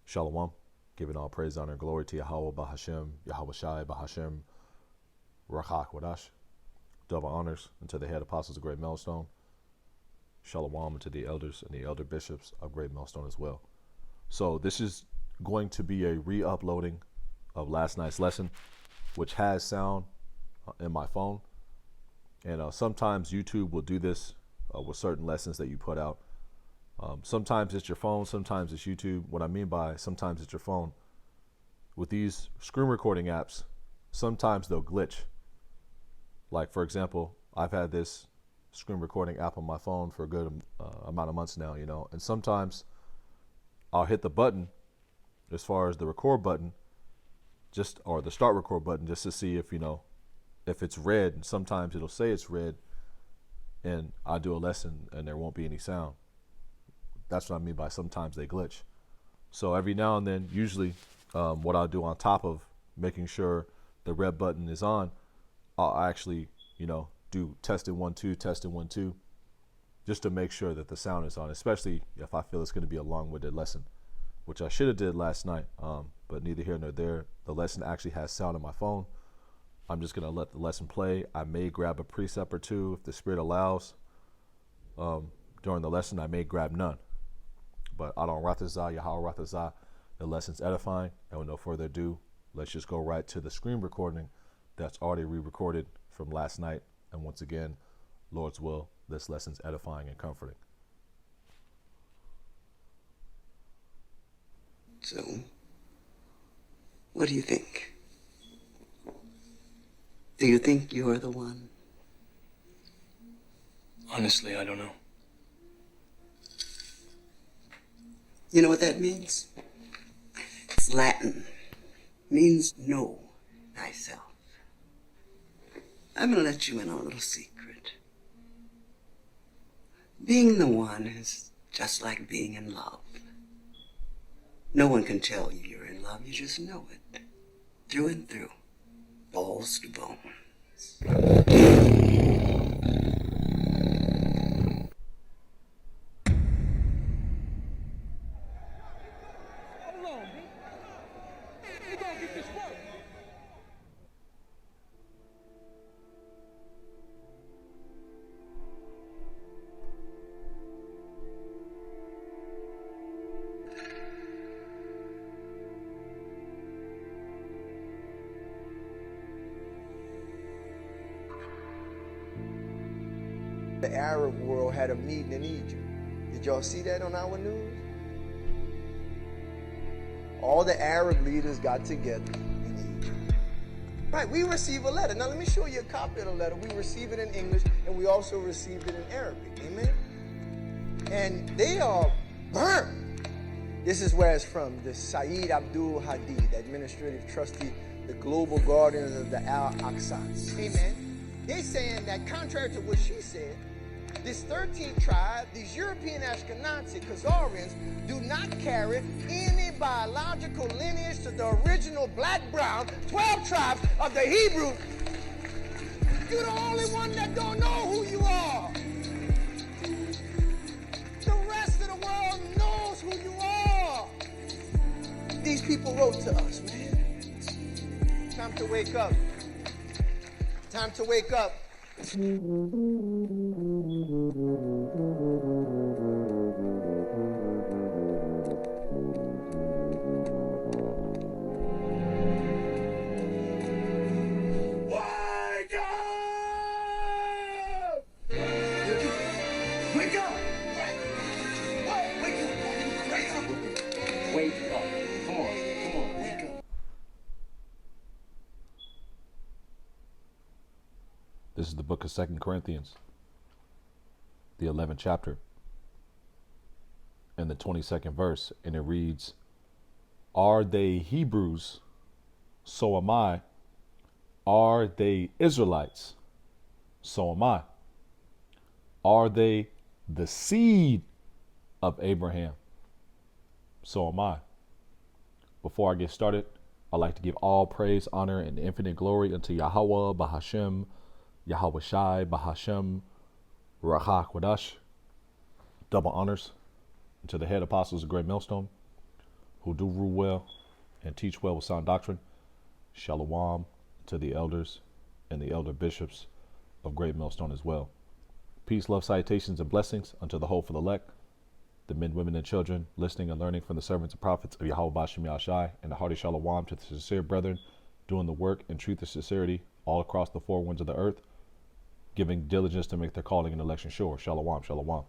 Shalom, giving all praise, honor, and glory to Yahweh Bahashem, Yahweh Shai Bahashem, Rachak Wadash. Double honors unto the head apostles of Great Millstone. Shalom unto the elders and the elder bishops of Great Millstone as well. So this is going to be a re-uploading of last night's lesson, which has sound in my phone. And sometimes YouTube will do this with certain lessons that you put out. Sometimes it's your phone, sometimes it's YouTube. What I mean by sometimes it's your phone, with these screen recording apps, sometimes they'll glitch. Like, for example, I've had this screen recording app on my phone for a good amount of months now, and sometimes I'll hit the button as far as the record button, or the start record button, just to see if it's red. And sometimes it'll say it's red and I do a lesson and there won't be any sound. That's what I mean by sometimes they glitch. So every now and then, usually what I'll do on top of making sure the red button is on, I'll actually, do testing 1 2, testing 1 2, just to make sure that the sound is on, especially if I feel it's going to be a long-winded lesson, which I should have did last night, but neither here nor there. The lesson actually has sound on my phone. I'm just going to let the lesson play. I may grab a precept or two if the Spirit allows. During the lesson, I may grab none. But Adon Rathazah, Yahweh Rathazah, the lesson's edifying. And with no further ado, let's just go right to the screen recording that's already re-recorded from last night. And once again, Lord's will, this lesson's edifying and comforting. So, what do you think? Do you think you're the one? Honestly, I don't know. You know what that means? It's Latin. It means know thyself. I'm going to let you in on a little secret. Being the one is just like being in love. No one can tell you you're in love. You just know it. Through and through. Balls to bones. The Arab world had a meeting in Egypt. Did y'all see that on our news? All the Arab leaders got together in Egypt. Right, we receive a letter. Now let me show you a copy of the letter. We receive it in English and we also received it in Arabic. Amen? And they are burned. This is where it's from. The Saeed Abdul Hadi, the administrative trustee, the global guardians of the Al-Aqsa. Amen? They're saying that contrary to what she said, this 13th tribe, these European Ashkenazi Khazarians, do not carry any biological lineage to the original black-brown 12 tribes of the Hebrews. You're the only one that don't know who you are. The rest of the world knows who you are. These people wrote to us, man. Time to wake up. Time to wake up. Wake up! Wake up! Wake up. Come on, wake up. This is the book of 2 Corinthians, the 11th chapter, and the 22nd verse, and it reads, "Are they Hebrews? So am I. Are they Israelites? So am I. Are they the seed of Abraham? So am I." Before I get started, I'd like to give all praise, honor, and infinite glory unto Yahweh Bahashem, Yahweh Shai Bahashem, Rachak Wadash. Double honors to the head apostles of Great Millstone, who do rule well and teach well with sound doctrine. Shalom to the elders and the elder bishops of Great Millstone as well. Peace, love, salutations, and blessings unto the hopeful elect, the men, women, and children listening and learning from the servants and prophets of Yahweh Bashem Yahshai, and a hearty shalom to the sincere brethren doing the work in truth and sincerity all across the four winds of the earth, giving diligence to make their calling and election sure. Shalom, shalom.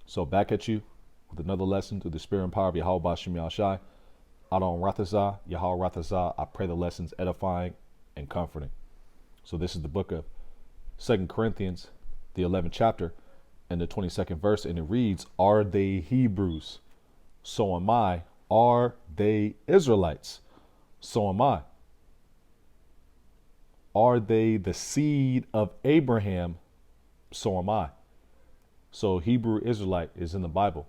So back at you with another lesson through the spirit and power of Yahweh Bashem Yahshai. Adon Rathazah, Yahweh Rathazah. I pray the lessons edifying and comforting. So this is the book of 2 Corinthians, the 11th chapter, and the 22nd verse, and it reads, "Are they Hebrews? So am I. Are they Israelites? So am I. Are they the seed of Abraham? So am I." So Hebrew Israelite is in the Bible.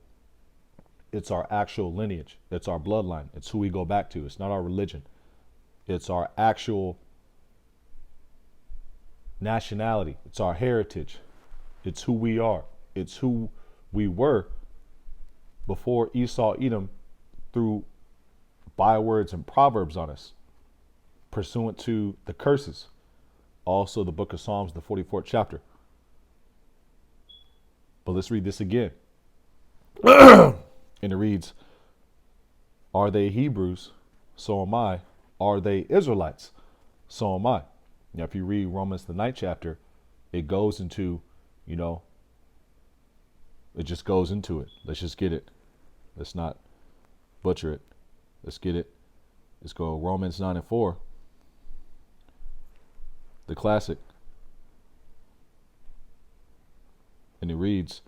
It's our actual lineage. It's our bloodline. It's who we go back to. It's not our religion. It's our actual nationality. It's our heritage. It's who we are. It's who we were before Esau, Edom threw bywords and proverbs on us, pursuant to the curses. Also, the book of Psalms, the 44th chapter. But let's read this again. And it reads, "Are they Hebrews? So am I. Are they Israelites? So am I." Now, if you read Romans, the 9th chapter, it goes into, it just goes into it. Let's just get it. Let's not butcher it. Let's get it. Let's go Romans 9 and 4. The classic. And it reads,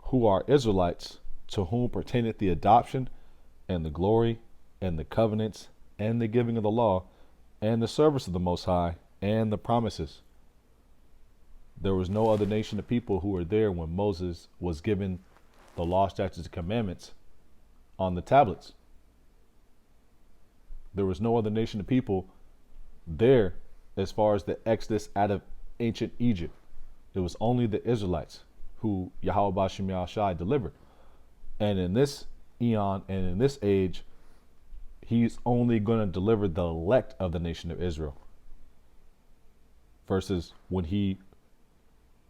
"Who are Israelites, to whom pertaineth the adoption and the glory and the covenants and the giving of the law and the service of the Most High and the promises." There was no other nation of people who were there when Moses was given the law, statutes, and commandments on the tablets. There was no other nation of people there as far as the exodus out of ancient Egypt. It was only the Israelites who Yahweh Bashem Yahshai delivered. And in this eon and in this age, he's only going to deliver the elect of the nation of Israel, versus when he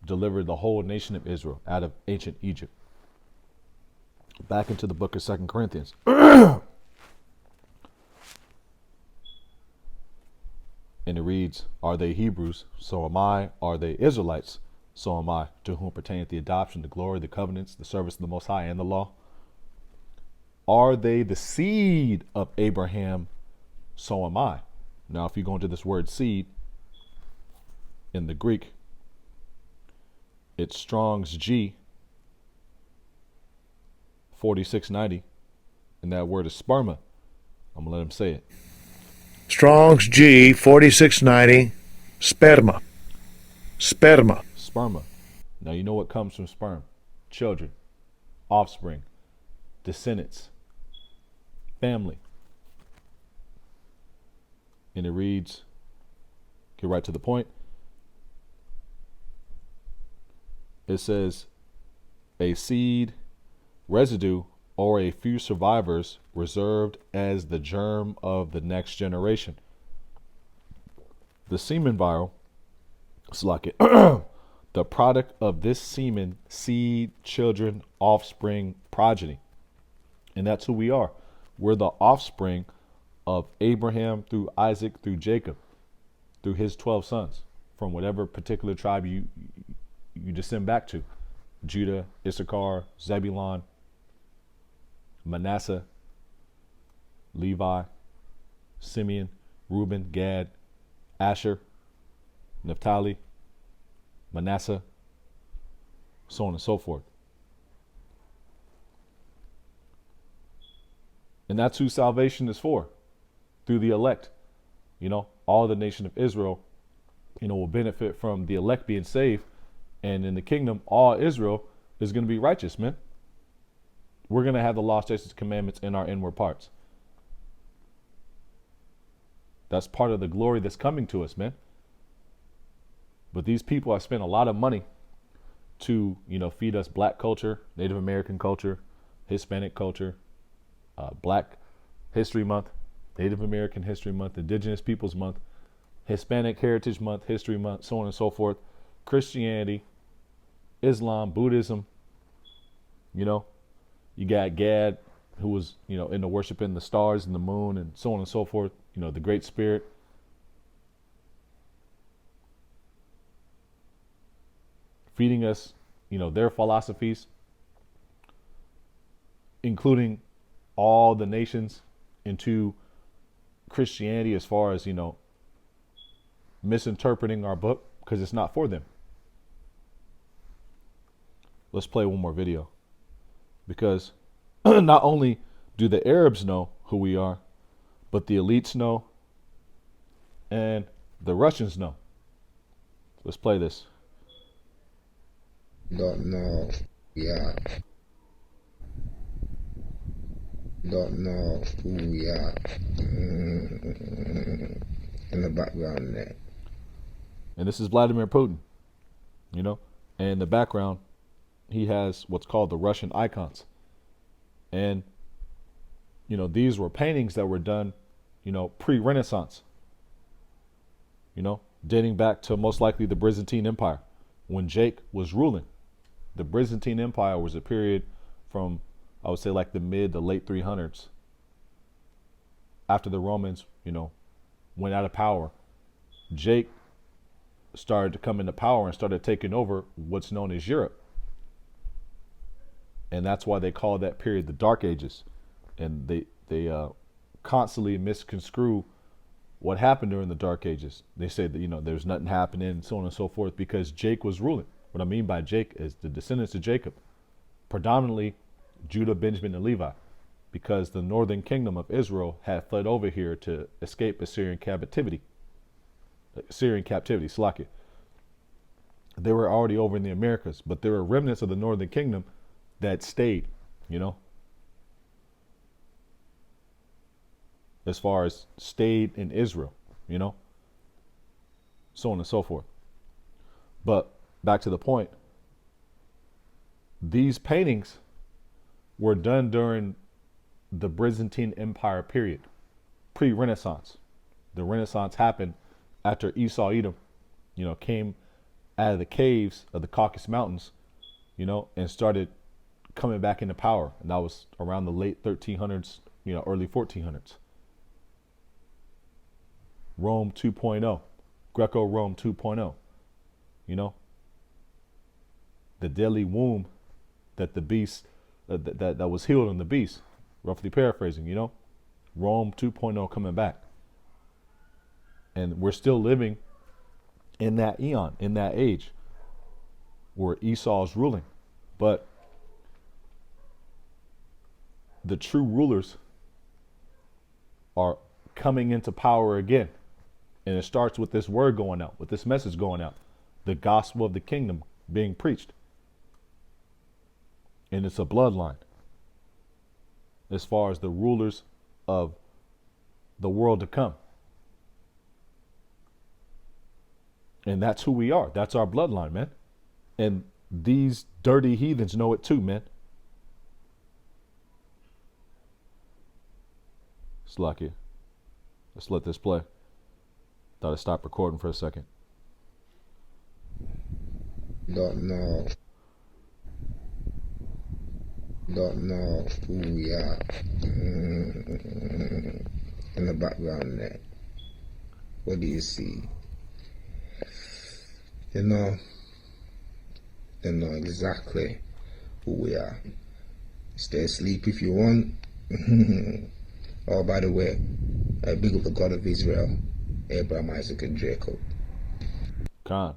delivered the whole nation of Israel out of ancient Egypt. Back into the book of 2 Corinthians. And it reads, "Are they Hebrews? So am I. Are they Israelites? So am I. To whom pertaineth the adoption, the glory, the covenants, the service of the Most High, and the law. Are they the seed of Abraham? So am I." Now, if you go into this word seed in the Greek, it's Strong's G 4690, and that word is sperma. I'm gonna let him say it. Strong's G 4690, sperma. Sperma. Sperma. Now, you know what comes from sperm? Children, offspring, descendants, family. And it reads, get right to the point. It says, a seed, residue, or a few survivors reserved as the germ of the next generation. The semen vial, the product of this semen, seed, children, offspring, progeny. And that's who we are. We're the offspring of Abraham through Isaac through Jacob, through his 12 sons, from whatever particular tribe you descend back to. Judah, Issachar, Zebulon, Manasseh, Levi, Simeon, Reuben, Gad, Asher, Naphtali, Manasseh, so on and so forth. And that's who salvation is for, through the elect. All the nation of Israel, will benefit from the elect being saved. And in the kingdom, all Israel is going to be righteous, man. We're going to have the law, statutes, commandments in our inward parts. That's part of the glory that's coming to us, man. But these people have spent a lot of money to, feed us black culture, Native American culture, Hispanic culture, black History Month, Native American History Month, Indigenous Peoples Month, Hispanic Heritage Month, History Month, so on and so forth. Christianity, Islam, Buddhism. You know, you got Gad, who was, into worshiping the stars and the moon and so on and so forth. The Great Spirit. Feeding us, their philosophies, including all the nations into Christianity as far as, misinterpreting our book because it's not for them. Let's play one more video because not only do the Arabs know who we are, but the elites know and the Russians know. Let's play this. Don't know. Yeah. Don't know who we are. In the background there. And this is Vladimir Putin, and in the background, he has what's called the Russian icons. And, these were paintings that were done, pre-Renaissance, dating back to most likely the Byzantine Empire when Jake was ruling. The Byzantine Empire was a period from, I would say, like the mid to late 300s. After the Romans, went out of power, Jake started to come into power and started taking over what's known as Europe. And that's why they call that period the Dark Ages. And they constantly misconstrue what happened during the Dark Ages. They say that, there's nothing happening, so on and so forth, because Jake was ruling. What I mean by Jake is the descendants of Jacob, predominantly Judah, Benjamin, and Levi, because the northern kingdom of Israel had fled over here to escape Assyrian captivity. Slakia. They were already over in the Americas, but there were remnants of the northern kingdom that stayed, as far as stayed in Israel, so on and so forth. But back to the point, these paintings were done during the Byzantine Empire period, pre-Renaissance. The Renaissance happened after Esau Edom, came out of the caves of the Caucasus Mountains, and started coming back into power. And that was around the late 1300s, early 1400s. Rome 2.0, Greco-Rome 2.0, the deadly womb that the beast, that was healed in the beast, roughly paraphrasing, Rome 2.0 coming back. And we're still living in that eon, in that age where Esau's ruling. But the true rulers are coming into power again. And it starts with this word going out, with this message going out, the gospel of the kingdom being preached. And it's a bloodline as far as the rulers of the world to come. And that's who we are. That's our bloodline, man. And these dirty heathens know it too, man. Slakia. Let's let this play. Thought I'd stop recording for a second. Don't know. Don't know who we are. In the background there. What do you see? They know exactly who we are. Stay asleep if you want. Oh, by the way, I big up the God of Israel, Abraham, Isaac, and Jacob. Khan,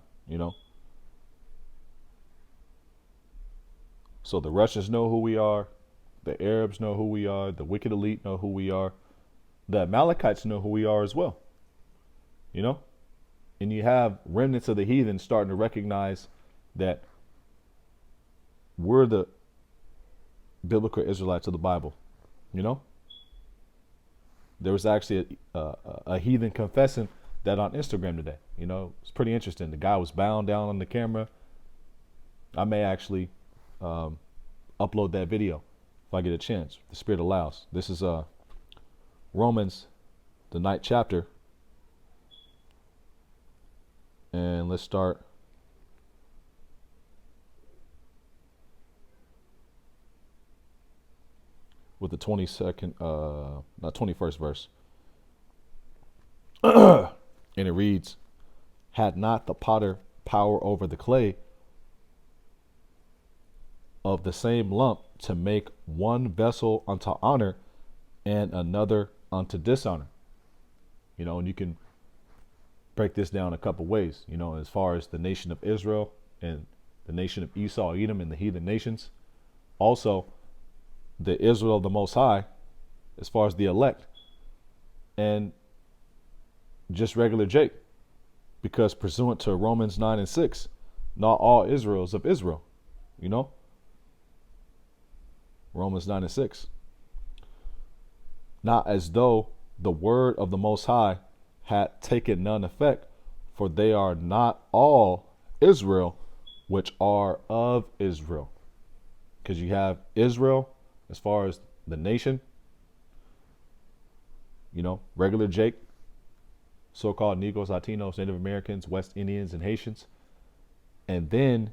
So the Russians know who we are. The Arabs know who we are. The wicked elite know who we are. The Amalekites know who we are as well. And you have remnants of the heathen starting to recognize that we're the biblical Israelites of the Bible. There was actually a heathen confessing that on Instagram today. It's pretty interesting. The guy was bound down on the camera. I may actually upload that video if I get a chance. If the Spirit allows. This is Romans, the 9th chapter. And let's start with the 21st verse. And it reads, had not the potter power over the clay of the same lump to make one vessel unto honor and another unto dishonor? And you can break this down a couple ways, as far as the nation of Israel and the nation of Esau, Edom, and the heathen nations. Also, the Israel of the Most High, as far as the elect, and just regular Jake. Because pursuant to Romans 9 and 6, not all Israel is of Israel, Romans 9 and 6. Not as though the word of the Most High had taken none effect, for they are not all Israel which are of Israel. Because you have Israel as far as the nation, regular Jake, so-called Negros, Latinos, Native Americans, West Indians, and Haitians. And then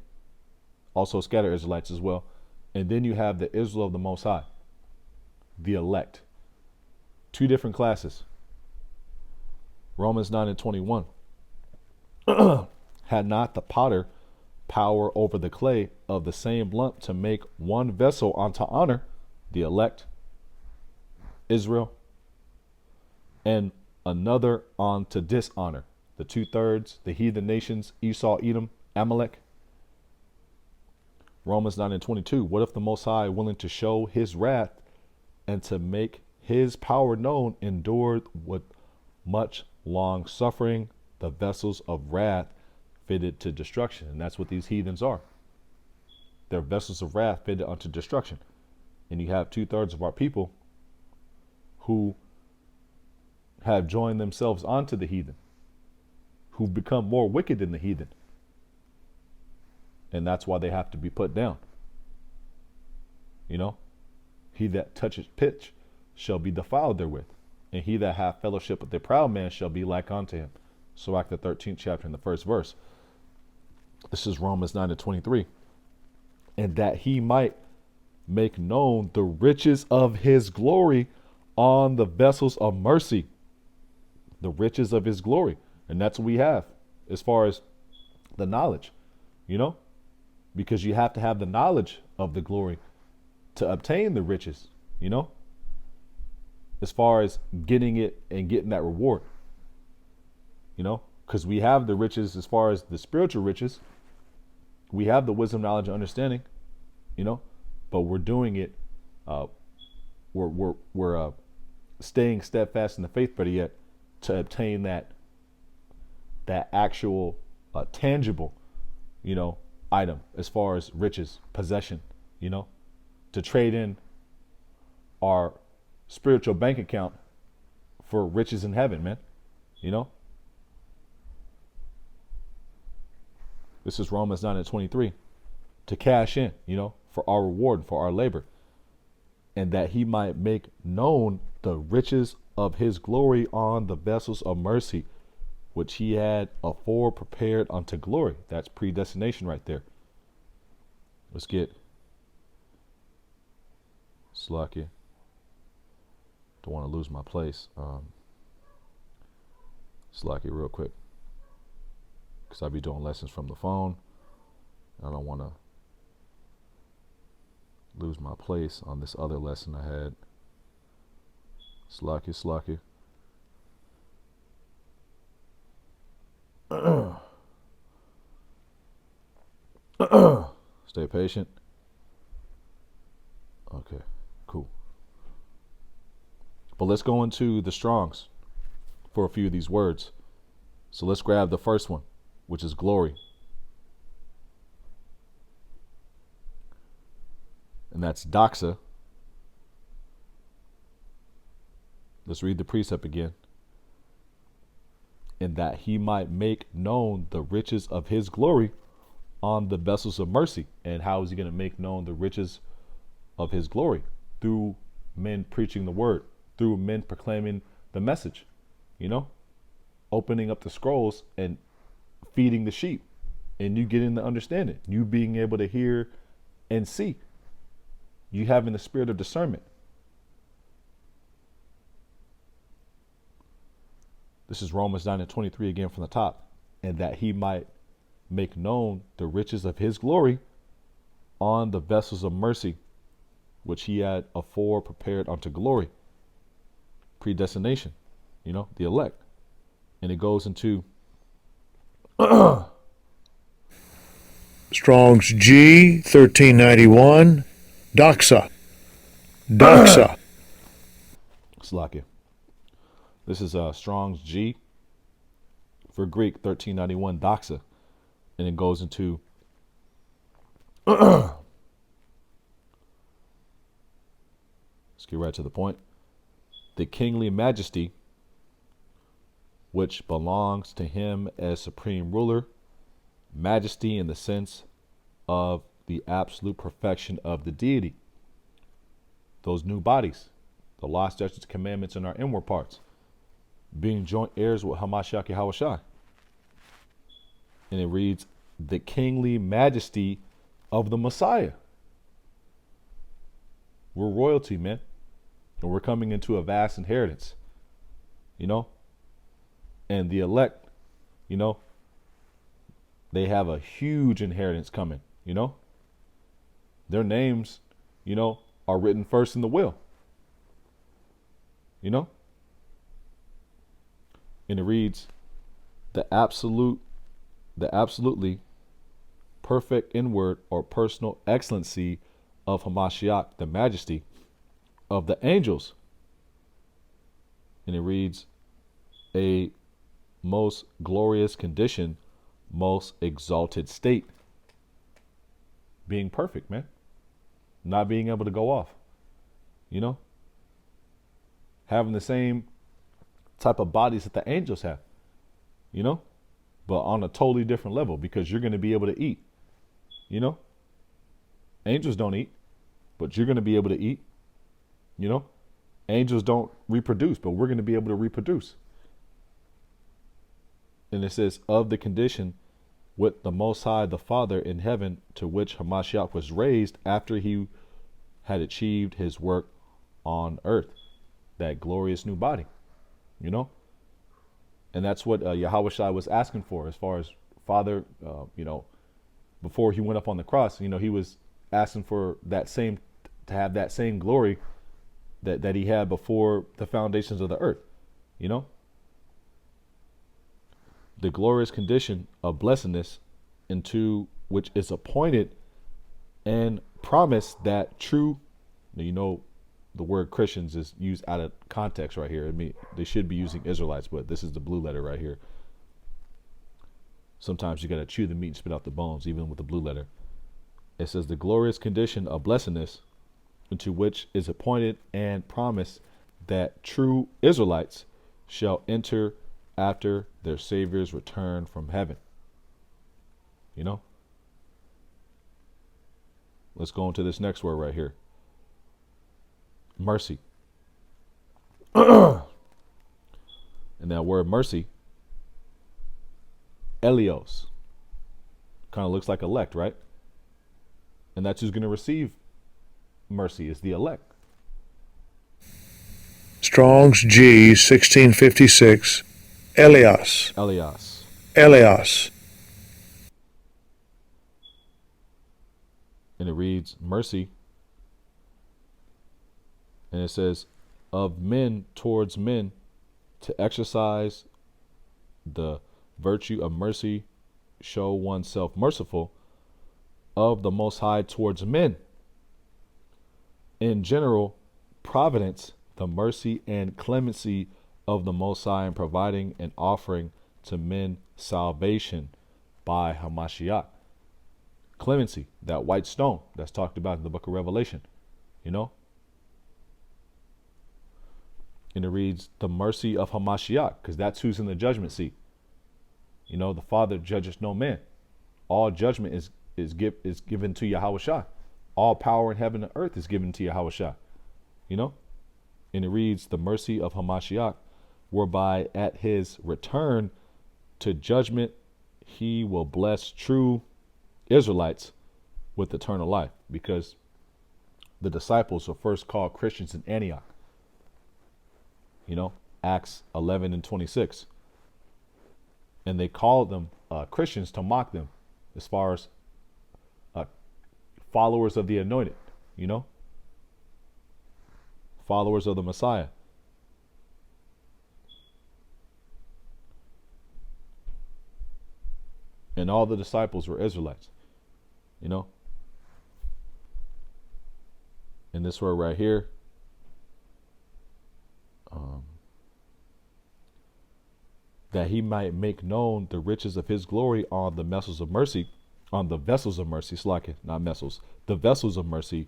also scattered Israelites as well. And then you have the Israel of the Most High, the elect. Two different classes. Romans 9 and 21. Had not the potter power over the clay of the same lump to make one vessel unto honor, the elect, Israel, and another unto dishonor, the 2/3, the heathen nations, Esau, Edom, Amalek? Romans 9 and 22. What if the Most High, willing to show his wrath and to make his power known, endured with much long suffering the vessels of wrath fitted to destruction? And that's what these heathens are. They're vessels of wrath fitted unto destruction. And you have 2/3 of our people who have joined themselves onto the heathen, who've become more wicked than the heathen. And that's why they have to be put down. He that toucheth pitch shall be defiled therewith, and he that hath fellowship with the proud man shall be like unto him. Sirach, the 13th chapter, in the 1st verse. This is Romans 9 and 23. And that he might make known the riches of his glory on the vessels of mercy. The riches of his glory. And that's what we have as far as the knowledge, because you have to have the knowledge of the glory to obtain the riches, as far as getting it and getting that reward, because we have the riches as far as the spiritual riches. We have the wisdom, knowledge, and understanding, but we're doing it. We're staying steadfast in the faith, but yet to obtain that actual tangible, item as far as riches, possession, to trade in our spiritual bank account for riches in heaven, man. This is Romans 9 and 23. To cash in, for our reward, for our labor. And that he might make known the riches of his glory on the vessels of mercy, which he had afore prepared unto glory. That's predestination right there. Let's get Slacky. Don't want to lose my place. Slacky real quick, because I'll be doing lessons from the phone. I don't want to lose my place on this other lesson I had. Slacky. Stay patient. Okay, cool. But let's go into the Strongs for a few of these words. So let's grab the first one, which is glory. And that's doxa. Let's read the precept again. And that he might make known the riches of his glory on the vessels of mercy. And how is he going to make known the riches of his glory? Through men preaching the word, through men proclaiming the message, you know, opening up the scrolls and feeding the sheep, and you getting the understanding, you being able to hear and see, you having the spirit of discernment. This is Romans 9:23 again from the top. And that he might make known the riches of his glory on the vessels of mercy, which he had afore prepared unto glory. Predestination, you know, the elect. And it goes into Strong's G 1391. Doxa. Doxa. Slakia. This is Strong's G for Greek 1391 doxa, and it goes into let's get right to the point. The kingly majesty which belongs to him as supreme ruler, majesty in the sense of the absolute perfection of the deity. Those new bodies, the law, statutes, commandments in our inward parts, being joint heirs with Hamashiach Yahushua. And it reads, the kingly majesty of the Messiah. We're royalty, man. And we're coming into a vast inheritance, you know. And the elect, you know, they have a huge inheritance coming, you know. Their names, you know, are written first in the will, you know. And it reads, the absolutely perfect inward or personal excellency of Hamashiach, the majesty of the angels. And it reads, a most glorious condition, most exalted state. Being perfect, man. Not being able to go off, you know. Having the same type of bodies that the angels have, you know, but on a totally different level, because you're going to be able to eat, you know. Angels don't eat, but you're going to be able to eat, you know. Angels don't reproduce, but we're going to be able to reproduce. And it says, of the condition with the Most High, the Father in heaven, to which Hamashiach was raised after he had achieved his work on earth, that glorious new body, you know. And that's what Yahushua was asking for, as far as Father, you know, before he went up on the cross, you know, he was asking for that same, to have that same glory that he had before the foundations of the earth, you know. The glorious condition of blessedness, into which is appointed and promised that true, you know, the word Christians is used out of context right here. I mean, they should be using Israelites, but this is the blue letter right here. Sometimes you got to chew the meat and spit out the bones, even with the blue letter. It says the glorious condition of blessedness, into which is appointed and promised that true Israelites shall enter after their Savior's return from heaven. You know? Let's go into this next word right here. Mercy. And that word mercy, Elios, kind of looks like elect, right? And that's who's going to receive mercy, is the elect. Strong's G 1656. Elias. Elias. Elias. And it reads mercy. And it says, of men towards men, to exercise the virtue of mercy, show oneself merciful, of the Most High towards men. In general, providence, the mercy and clemency of the Most High in providing and offering to men salvation by Hamashiach. Clemency, that white stone that's talked about in the book of Revelation, you know. And it reads the mercy of Hamashiach, because that's who's in the judgment seat. You know, the Father judges no man. All judgment is given to Yahushua. All power in heaven and earth is given to Yahushua. You know? And it reads, the mercy of Hamashiach, whereby at his return to judgment, he will bless true Israelites with eternal life. Because the disciples were first called Christians in Antioch. Acts 11 and 26. And they called them Christians to mock them as far as followers of the anointed, followers of the Messiah. And all the disciples were Israelites, And this word right here, that he might make known the riches of his glory on the vessels of mercy, Slaki, not vessels, the vessels of mercy,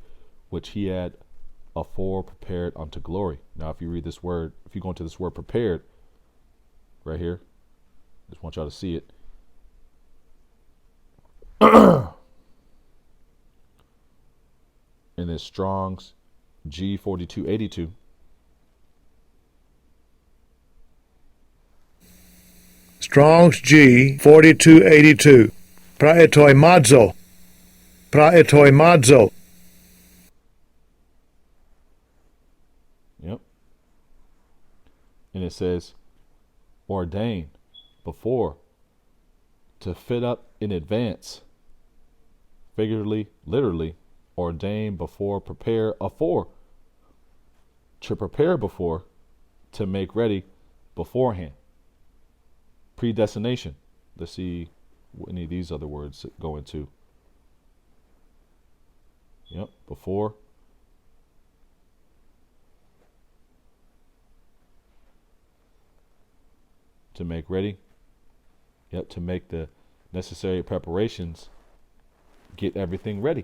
which he had afore prepared unto glory. Now, if you read this word, if you go into this word prepared, right here, just want y'all to see it. In this Strong's G4282. Strong's G 4282. Praetoimazo. Praetoimazo. Yep. And it says, ordain before, to fit up in advance. Figuratively, literally, ordain before, prepare afore. To prepare before, to make ready beforehand. Predestination. Let's see what any of these other words go into. Yep, before. To make ready. Yep, to make the necessary preparations. Get everything ready.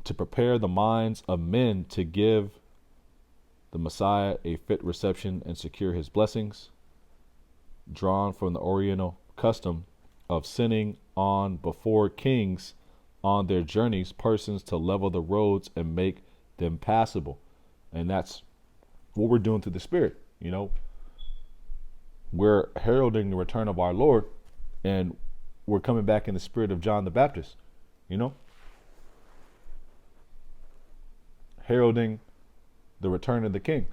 To prepare the minds of men to give the Messiah a fit reception and secure his blessings, drawn from the Oriental custom of sending on before kings on their journeys persons to level the roads and make them passable. And that's what we're doing through the Spirit. We're heralding the return of our Lord, and we're coming back in the spirit of John the Baptist, heralding the return of the King,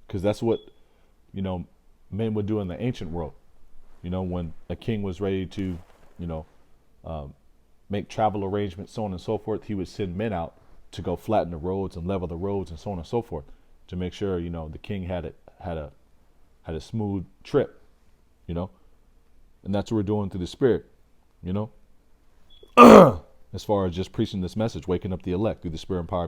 because that's what, men would do in the ancient world, when a king was ready to, make travel arrangements, so on and so forth. He would send men out to go flatten the roads and level the roads and so on and so forth to make sure, the king had a smooth trip, and that's what we're doing through the Spirit, as far as just preaching this message, waking up the elect through the Spirit and power.